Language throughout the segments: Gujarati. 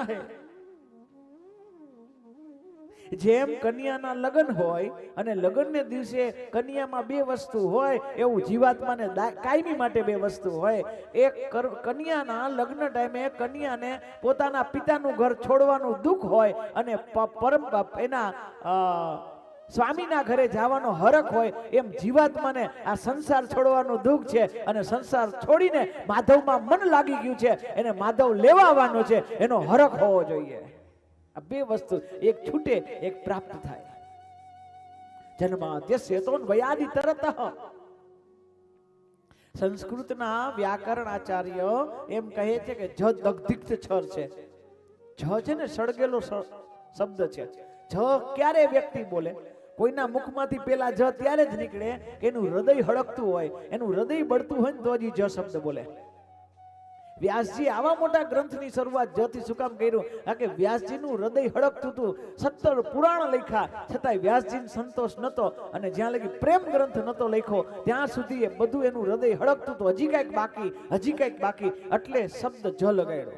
है। જેમ કન્યાના લગ્ન હોય અને લગ્નને દિવસે કન્યામાં બે વસ્તુ હોય, એવું જીવાત્માને કાયમી માટે બે વસ્તુ હોય. એક કન્યાના લગ્ન ટાઈમે કન્યાને પોતાના પિતાનું ઘર છોડવાનું દુઃખ હોય અને એના સ્વામીના ઘરે જવાનો હરખ હોય. એમ જીવાત્માને આ સંસાર છોડવાનું દુઃખ છે અને સંસાર છોડીને માધવમાં મન લાગી ગયું છે, એને માધવ લેવા આવવાનો છે, એનો હરખ હોવો જોઈએ. આ બે વસ્તુ એક છૂટે એક પ્રાપ્ત થાય. જન્માદ્યસ્ય તોન્વયાદિ તરતઃ. સંસ્કૃતના વ્યાકરણ આચાર્ય એમ કહે છે કે જ દગ્ધિક્ત છર છે. જ છે ને સળગેલો શબ્દ છે. જ ક્યારે વ્યક્તિ બોલે, કોઈના મુખમાંથી પેલા જ ત્યારે જ નીકળે કે એનું હૃદય હળકતું હોય, એનું હૃદય બળતું હોય ને તો જ જ શબ્દ બોલે. વ્યાસજી આવા મોટા ગ્રંથની શરૂઆત જથી શું કામ કર્યું? કારણ કે વ્યાસજીનું હૃદય હળકતું હતું. 17 પુરાણ લખ્યા છતાંય વ્યાસજીને સંતોષ નતો, અને જ્યાં લગી પ્રેમ ગ્રંથ નતો લખ્યો ત્યાં સુધી એ બધું એનું હૃદય હળકતું હતું. હજી કંઈક બાકી, હજી કંઈક બાકી, એટલે શબ્દ જ લગાડ્યો.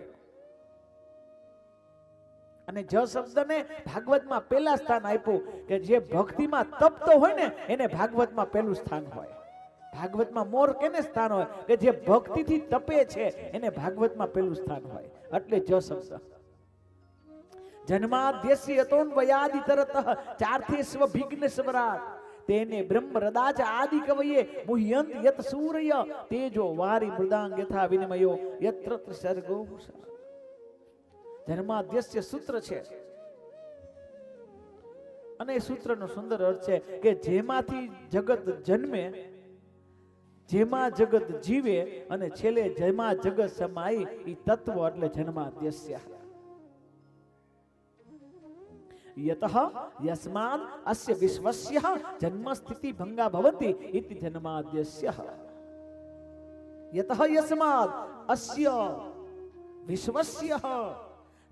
અને જ શબ્દને ભાગવતમાં પહેલા સ્થાન આપ્યું કે જે ભક્તિમાં તપતો હોય ને એને ભાગવતમાં પહેલું સ્થાન હોય. ભાગવતમાં મોર કેને સ્થાન હોય? કે જે ભક્તિથી તપે છે એને ભાગવતમાં પહેલું સ્થાન હોય. એટલે જ શબ્દ. જન્માદ્યસ્ય તોન્વયાદિ તરતઃ ચારથી સ્વભિઘ્ન સ્વરાટ તેને બ્રહ્મ રદાચ આદિ કવયે મુહ્યંત યત સૂર્ય તેજો વારી મૃદાંગ યથા વિનિમયો યત્ર સર્ગો. જન્માદ્યસ્ય સૂત્ર છે અને એ સૂત્રનો સુંદર અર્થ છે કે જેમાંથી જગત જન્મે, જેમાં જગત જીવે અને છેલ્લે જેમાં જગત સમાય એ તત્વ એટલે જન્માદ્યસ્ય. યતઃ યસ્માદ અસ્ય વિશ્વસ્ય જન્મ સ્થિતિ ભંગા ભવન્તિ ઇતિ જન્માદ્યસ્ય. યતઃ યસ્માદ અસ્ય વિશ્વસ્ય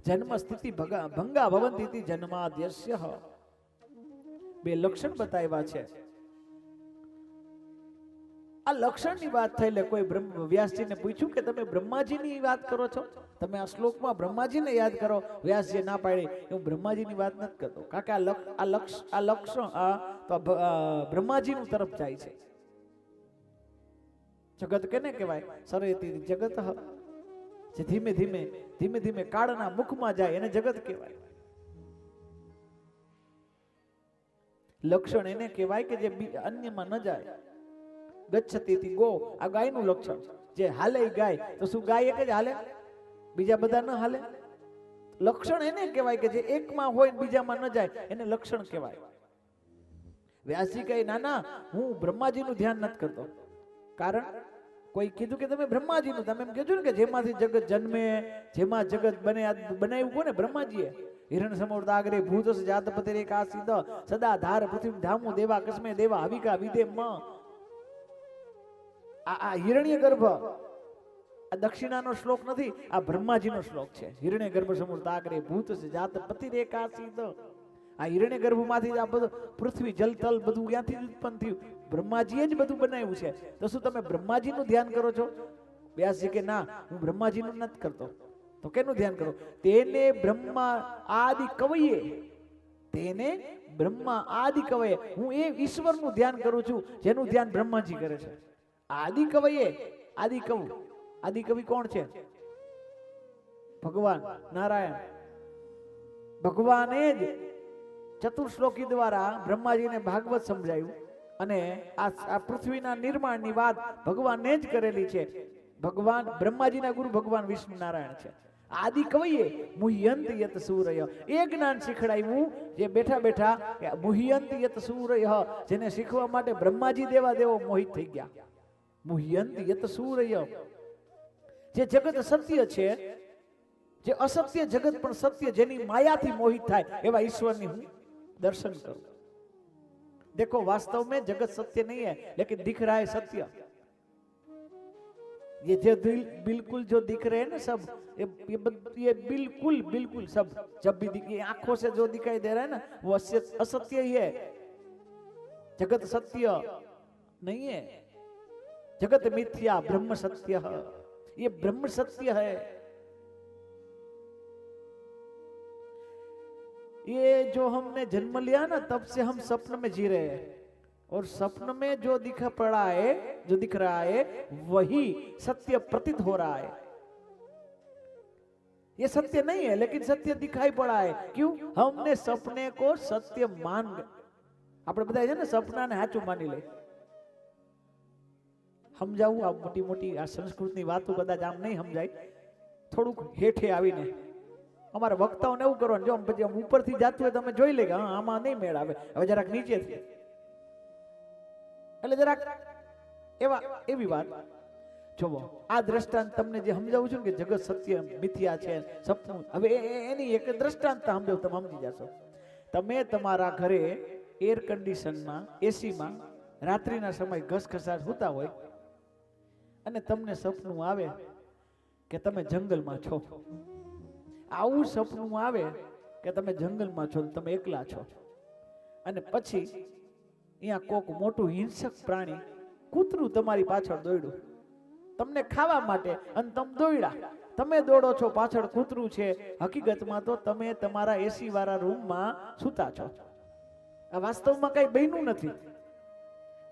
જન્મ સ્થિતિ ભંગા ભવન્તિ ઇતિ જન્માદ્યસ્ય. બે લક્ષણ બતાવ્યા છે. આ લક્ષણની વાત થઈ એટલે કોઈ વ્યાસજીને પૂછ્યું કે તમે બ્રહ્માજીની વાત કરો છો, તમે આ શ્લોકમાં બ્રહ્માજીને યાદ કરો. વ્યાસજી ના પાડી, હું બ્રહ્માજીની વાત નથી કરતો, કારણ કે આ લક્ષણ બ્રહ્માજીનું તરફ જાય છે. જગત કેને કહેવાય? સરેતી જગત, જે ધીમે ધીમે કાળના મુખમાં જાય એને જગત કહેવાય. લક્ષણ એને કહેવાય કે જે અન્યમાં ન જાય. ગચ્છતી ગો, આ ગાયનું લક્ષણ. જે હાલે ગાય, તો શું ગાય એક જ હાલે? બીજા બધા ન હાલે? લક્ષણ એને કહેવાય કે જે એકમાં હોય બીજામાં ન જાય, એને લક્ષણ કહેવાય. વ્યાસજી કહે ના, હું બ્રહ્માજીનું ધ્યાન નથી કરતો. કારણ કોઈ કીધું કે તમે બ્રહ્માજીનું, તમે એમ કહેજો ને કે જેમાંથી જગત જન્મે, જેમાં જગત બનાવ્યું કોને? બ્રહ્માજીએ. હિરણ સમોર્દાગ્રે ભૂતસ જાતપતિ રેખા સિદ્ધ સદા ધાર પૃથ્વી ધામુ દેવા કસ્મે દેવા હવિકા વિદે મ. આ હિરણ્ય ગર્ભ, આ દક્ષિણાનો શ્લોક નથી, આ બ્રહ્માજીનો શ્લોક છે. હિરણ્ય ગર્ભ સમુદ્રાગ્રે ભૂતસ જાતપતિ રેખા સિદ્ધ. આ હિરણ્ય ગર્ભમાંથી આ બધું પૃથ્વી જલ તલ બધું ક્યાંથી ઉત્પન્ન થયું? બ્રહ્માજીએ જ બધું બનાવ્યું છે. તો શું તમે બ્રહ્માજીનું ધ્યાન કરો છો? વ્યાસજી કે ના, હું બ્રહ્માજીનું નથી કરતો. તો કેનું ધ્યાન કરો? તેને બ્રહ્મા આદિ કવયે, તેને બ્રહ્મા આદિ કવયે, હું એ ઈશ્વરનું ધ્યાન કરું છું જેનું ધ્યાન બ્રહ્માજી કરે છે. આદિ કવયે, આદિ કવિ. આદિ કવિ કોણ છે? ભગવાન નારાયણ. ભગવાને જ ચતુશ્લોકી દ્વારા બ્રહ્માજીને ભાગવત સમજાયું અને આ પૃથ્વીના નિર્માણની વાત ભગવાને જ કરેલી છે. ભગવાન બ્રહ્માજીના ગુરુ ભગવાન વિષ્ણુ નારાયણ છે. આદિ કવયે મુહ્યંત યત સૂરય, એ જ્ઞાન શીખડાવ્યું જે બેઠા બેઠા મુહ્યંત યત સૂરય, જેને શીખવા માટે બ્રહ્માજી દેવા દેવો મોહિત થઈ ગયા. મુહ્યંત યત સૂરય, જે જગત સત્ય છે, જે અસત્ય જગત પણ સત્ય, જેની માયાથી મોહિત થાય એવા ઈશ્વરની હું दर्शन करो. देखो वास्तव में जगत सत्य नहीं है, लेकिन दिख रहा है सत्य. ये जो बिल्कुल जो दिख रहे हैं ना सब, ये बिल्कुल सब जब भी ये आंखों से जो दिखाई दे रहा है ना वो असत्य ही है. जगत सत्य नहीं है. जगत मिथ्या, ब्रह्म सत्य है. ये ब्रह्म सत्य है. ये जो हमने जन्म लिया ना तब से हम स्वप्न में जी रहे हैं और स्वप्न में जो दिख पड़ा है, जो दिख रहा है वही सत्य प्रतीत हो रहा है। ये सत्य नहीं है लेकिन सत्य दिखाई पड़ा है। क्यों? हमने सपने को सत्य मान गए। આપણે બધા છે ને સપનાને સાચું માની લે। સમજાવું આ મોટી મોટી આ સંસ્કૃતની વાતો કદાચ આમ નહીં સમજાય, થોડુંક હેઠે આવીને અમારા વક્તાઓને એવું કરવાનું, જો પછી આમ ઉપરથી જાતું હોય તમે જોઈ લે કે હા આમાં નહીં મેળ આવે, હવે જરાક નીચેથી, એટલે જરાક એવી વાત જોવો। આ દ્રષ્ટાંત તમને જે સમજાવું છું કે જગત સત્ય મિથ્યા છે સપનું, હવે એની એક દ્રષ્ટાંત સમજાવું, તમે સમજી જશો। તમે તમારા ઘરે એર કન્ડિશનમાં એસીમાં રાત્રિના સમય ઘસઘસાટ હોતા હોય અને તમને સપનું આવે કે તમે જંગલમાં છો। આવું સપનું આવે કે તમે જંગલમાં છો, તમે એકલા છો અને પછી અહીંયા કોક મોટું હિંસક પ્રાણી કૂતરું તમારી પાછળ દોડ્યું તમને ખાવા માટે અને તમે દોડ્યા, તમે દોડો છો, પાછળ કૂતરું છે, હકીકતમાં તો તમે તમારા એસી વાળા રૂમમાં સૂતા છો। આ વાસ્તવમાં કઈ બન્યું નથી,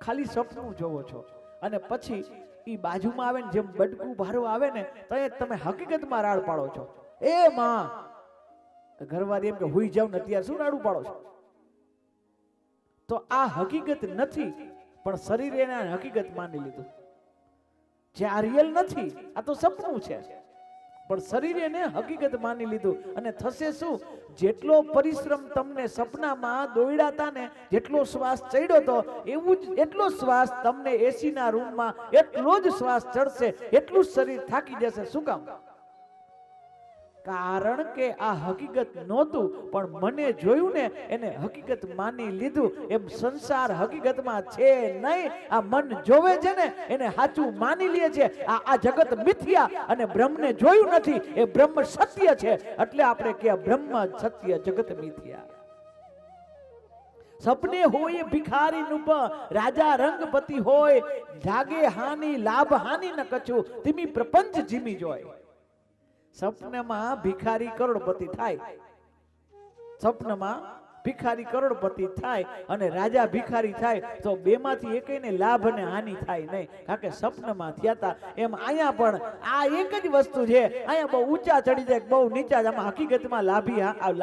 ખાલી સપનું જોવો છો અને પછી ઈ બાજુમાં આવે ને જેમ બડકું ભારો આવે ને તો તમે હકીકતમાં રાડ પાડો છો। એ માં, ઘરવાળી એમ કે હુઈ જાવ ને અત્યારે શું રાડું પાડો છો? તો આ હકીકત નથી પણ શરીરે એને હકીકત માની લીધું, જે આ રિયલ નથી, આ તો સપનું છે પણ શરીરે એને હકીકત માની લીધું। અને થશે શું? જેટલો પરિશ્રમ તમને સપનામાં દોડ્યા ને, જેટલો શ્વાસ ચડ્યો તો એવું જ એટલો શ્વાસ તમને એસી ના રૂમમાં એટલો જ શ્વાસ ચડશે, એટલું જ શરીર થાકી જશે। શું કામ? કારણ કે આ હકીકત નહોતું પણ મને જોયું ને એને હકીકત માની લીધું। એમ સંસાર હકીકતમાં છે નહીં, આ મન જોવે છે ને એને સાચું માની લે છે। આ જગત મિથ્યા અને બ્રહ્મને જોયું નથી, એ બ્રહ્મ સત્ય છે, એટલે આપણે કે બ્રહ્મ સત્ય જગત મિથ્યા। સપને હોય ભિખારી નુપ રાજા રંગપતિ હોય, જાગે હાની લાભ હાની ન કછું, ધીમી પ્રપંચ જીમી જોય। સપનામાં ભિખારી કરોડપતિ થાય, સપનામાં ભિખારી કરોડપતિ થાય અને રાજા ભિખારી થાય તો બેમાંથી એકને લાભ અને હાનિ થાય નહીં, કારણ કે સપનામાં થયા હતા। એમ અહીંયા પણ આ એક જ વસ્તુ છે, અહીંયા બહુ ઊંચા ચડી જાય બહુ નીચા, આમાં હકીકતમાં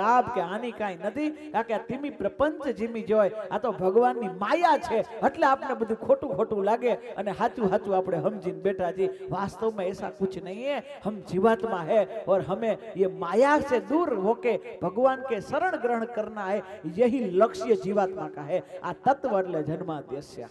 લાભ કે હાનિ કાંઈ નથી, કારણ કે ધીમી પ્રપંચ જીમી જોય। આ તો ભગવાનની માયા છે એટલે આપણે બધું ખોટું ખોટું લાગે અને સાચું સાચું આપણે સમજીને બેઠા છીએ। વાસ્તવમાં ऐसा कुछ नहीं है, हम जीवात्मा है और हमें ये माया से दूर होके भगवान के शरण ग्रहण करना है, यही लक्ष्य जीवात्मा का है। आ तत्व એટલે જન્માદ્યસ્ય।